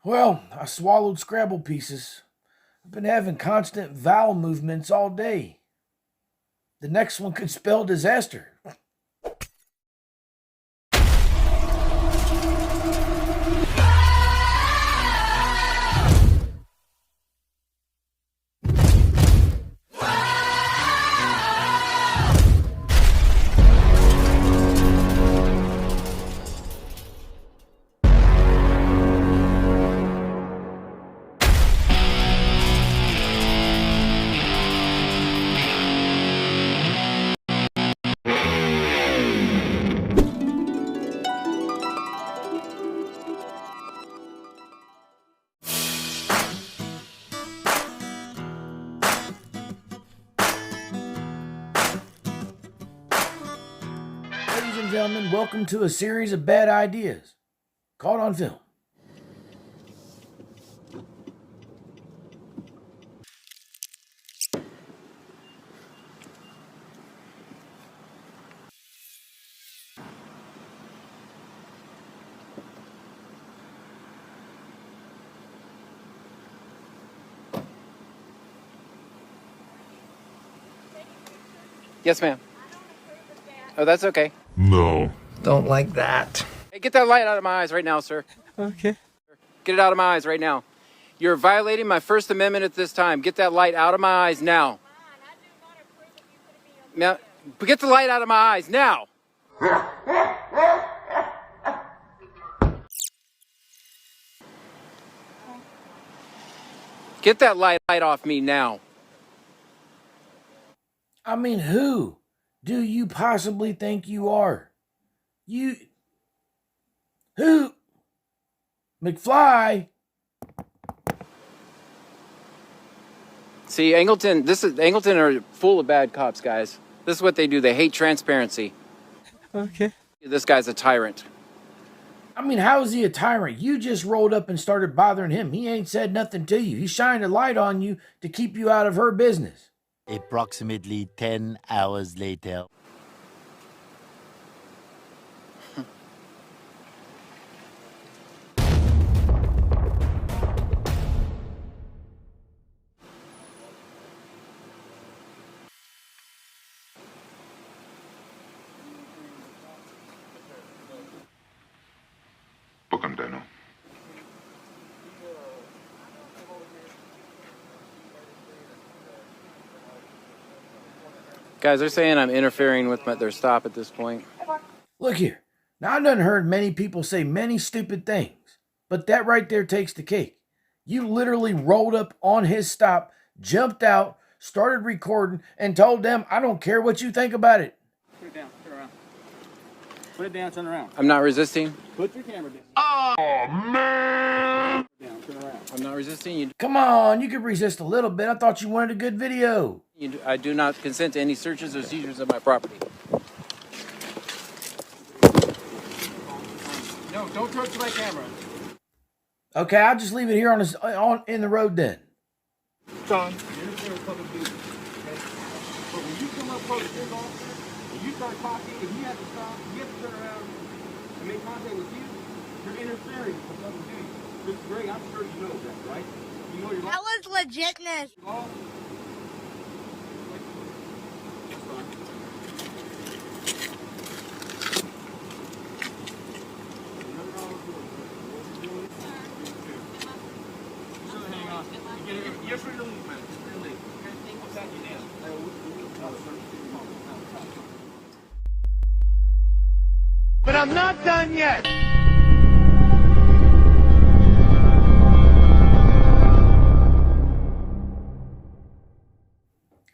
Well, I swallowed Scrabble pieces. I've been having constant vowel movements all day. The next one could spell disaster. Ladies and gentlemen, welcome to a series of bad ideas caught on film. Yes, ma'am. Oh, that's okay. No. Don't like that. Hey, get that light out of my eyes right now, sir. Okay. Get it out of my eyes right now. You're violating my First Amendment at this time. Get that light out of my eyes now. Now, get the light out of my eyes now. Get that light off me now. I mean, who do you possibly think you are? Who? McFly? See, Angleton are full of bad cops, guys. This is what they do. They hate transparency. Okay. This guy's a tyrant. I mean, how is he a tyrant? You just rolled up and started bothering him. He ain't said nothing to you. He shined a light on you to keep you out of her business. Approximately 10 hours later. Book him, Dano. Guys, they're saying I'm interfering with their stop at this point. Look here. Now, I done heard many people say many stupid things, but that right there takes the cake. You literally rolled up on his stop, jumped out, started recording, and told them, I don't care what you think about it. Put it down, turn around. Put it down, turn around. I'm not resisting. Put your camera down. Oh, man! Down, turn around. I'm not resisting. Come on, you could resist a little bit. I thought you wanted a good video. I do not consent to any searches or seizures of my property. No, don't touch my camera. Okay, I'll just leave it here in the road then. John. You're interfering with public business, okay? But when you come up close to this officer, and you start talking, and you have to stop, you have to turn around and make contact with you, you're interfering with public duty. Mr. Greg, I'm sure you know that, right? You know your law. That was legitness. Law? That's fine. You're free to leave, man. Free to leave. I'll tag you down. But I'm not done yet.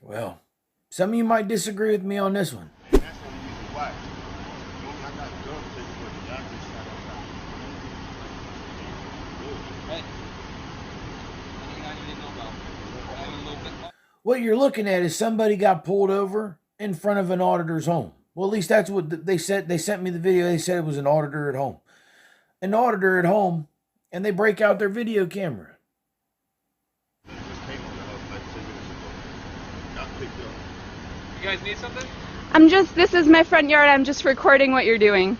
Well, some of you might disagree with me on this one. What you're looking at is somebody got pulled over in front of an auditor's home. Well, at least that's what they said. They sent me the video. They said it was an auditor at home. An auditor at home, and they break out their video camera. You guys need something? This is my front yard. I'm just recording what you're doing.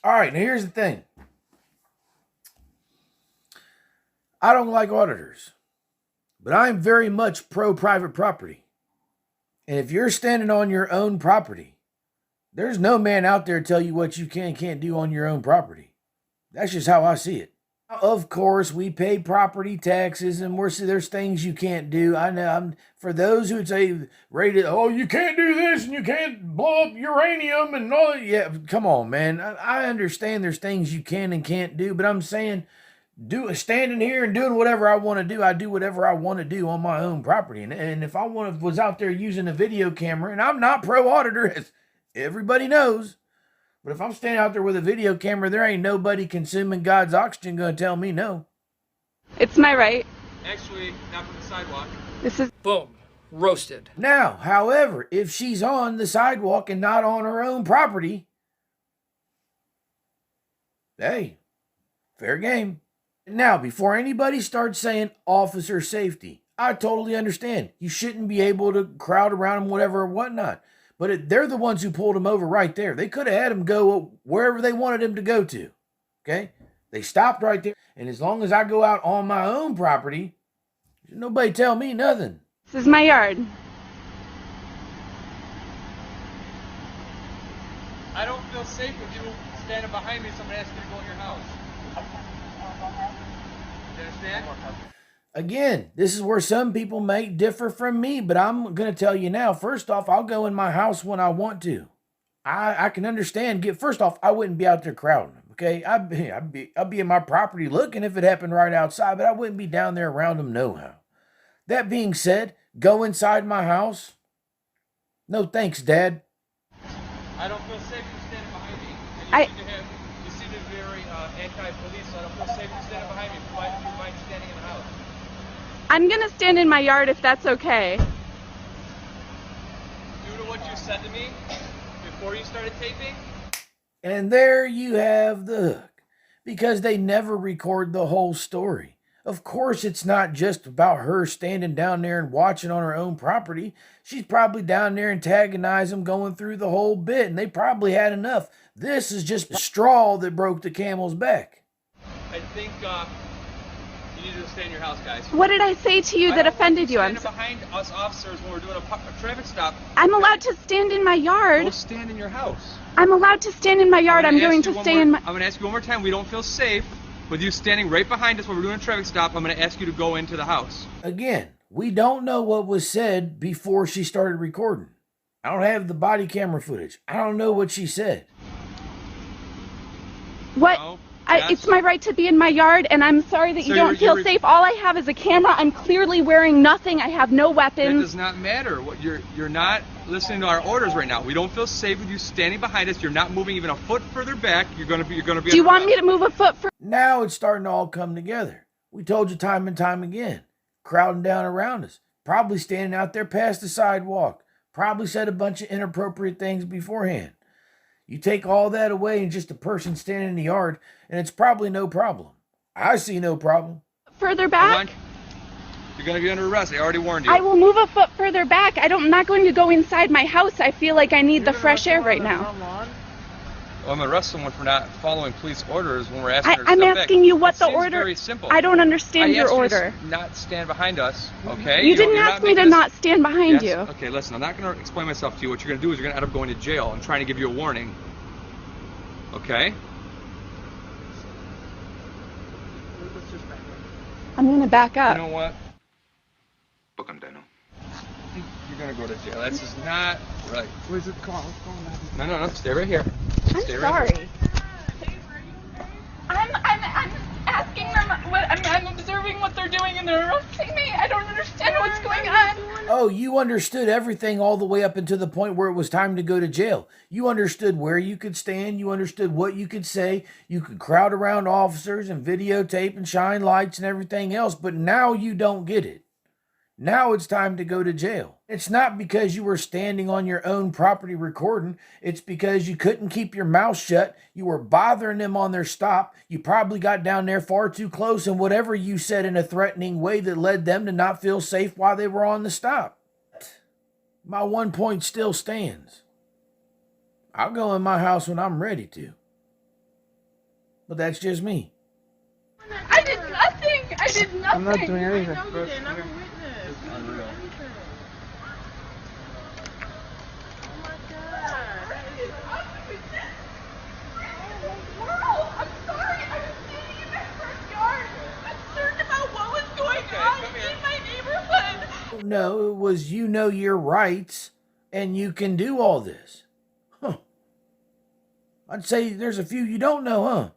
All right, now here's the thing. I don't like auditors, but I'm very much pro private property. And if you're standing on your own property, there's no man out there to tell you what you can and can't do on your own property. That's just how I see it. Of course, we pay property taxes, and there's things you can't do. I know. For those who say rated, oh, you can't do this and you can't blow up uranium and all. Yeah, come on, man. I understand there's things you can and can't do, but I'm saying, standing here and doing whatever I want to do, I do whatever I want to do on my own property. And if I was out there using a video camera, and I'm not pro auditor, as everybody knows. But if I'm standing out there with a video camera, there ain't nobody consuming God's oxygen going to tell me no. It's my right. Actually, not from the sidewalk. This is Boom. Roasted. Now, however, if she's on the sidewalk and not on her own property, hey, fair game. Now, before anybody starts saying officer safety, I totally understand. You shouldn't be able to crowd around them, whatever or whatnot. But they're the ones who pulled him over right there. They could have had him go wherever they wanted him to go to. Okay? They stopped right there. And as long as I go out on my own property, nobody tell me nothing. this is my yard. I don't feel safe with you standing behind me, so I'm going to ask you to go in your house. You understand? Again, this is where some people may differ from me, but I'm going to tell you now. First off, I'll go in my house when I want to. I can understand. First off, I wouldn't be out there crowding them, okay? I'd be in my property looking if it happened right outside, but I wouldn't be down there around them nohow. That being said, go inside my house? No thanks, Dad. I don't feel safe with you standing behind me. You seem to be very anti-police, so I don't feel safe with you standing behind me. Do you mind standing in the house? I'm going to stand in my yard if that's okay. Due to what you said to me before you started taping? And there you have the hook, because they never record the whole story. Of course, it's not just about her standing down there and watching on her own property. She's probably down there antagonizing them, going through the whole bit, and they probably had enough. This is just the straw that broke the camel's back. I think you need to stay in your house, guys. What did I say to you that offended you? I'm behind us officers when we're doing a traffic stop. I'm allowed to stand in my yard. Go stand in your house. I'm allowed to stand in my yard. I'm going to stay in my... I'm going to ask you one more time. We don't feel safe with you standing right behind us when we're doing a traffic stop. I'm going to ask you to go into the house. Again, we don't know what was said before she started recording. I don't have the body camera footage. I don't know what she said. What? No. Yes. It's my right to be in my yard, and I'm sorry that you don't feel safe. All I have is a camera. I'm clearly wearing nothing. I have no weapons. That does not matter. What you're not listening to our orders right now. We don't feel safe with you standing behind us. You're not moving even a foot further back. You're gonna be. Do you want me to move a foot further? Now it's starting to all come together. We told you time and time again. Crowding down around us. Probably standing out there past the sidewalk. Probably said a bunch of inappropriate things beforehand. You take all that away and just a person standing in the yard, and it's probably no problem. I see no problem. Further back? You're going to be under arrest. I already warned you. I will move a foot further back. I'm not going to go inside my house. I feel like I need the fresh air right now. Well, I'm going to arrest someone for not following police orders when we're asking her to I'm step asking back. you what It the seems order... very simple. I don't understand your order. You not stand behind us, okay? You didn't ask me to not stand behind you. Okay, listen, I'm not going to explain myself to you. What you're going to do is you're going to end up going to jail. I'm trying to give you a warning. Okay? I'm going to back up. You know what? Book him, Dano. You're going to go to jail. That's just not right. Where's it? Come on, let's go on. No, stay right here. I'm Stay sorry. Right here. I'm asking them I'm observing what they're doing and they're arresting me. I don't understand what's going on. Oh, you understood everything all the way up until the point where it was time to go to jail. You understood where you could stand. You understood what you could say. You could crowd around officers and videotape and shine lights and everything else. But now you don't get it. Now it's time to go to jail. It's not because you were standing on your own property recording. It's because you couldn't keep your mouth shut. You were bothering them on their stop. You probably got down there far too close, and whatever you said in a threatening way that led them to not feel safe while they were on the stop. My 1 point still stands. I'll go in my house when I'm ready to. But that's just me. I did nothing. I did nothing. I'm not doing anything. I know you didn't. I'm a witness. You didn't do anything. Oh my God. That is World, I'm sorry. I was standing in my front yard, concerned about what was going on in my neighborhood. No, it was you know your rights and you can do all this. Huh. I'd say there's a few you don't know, huh?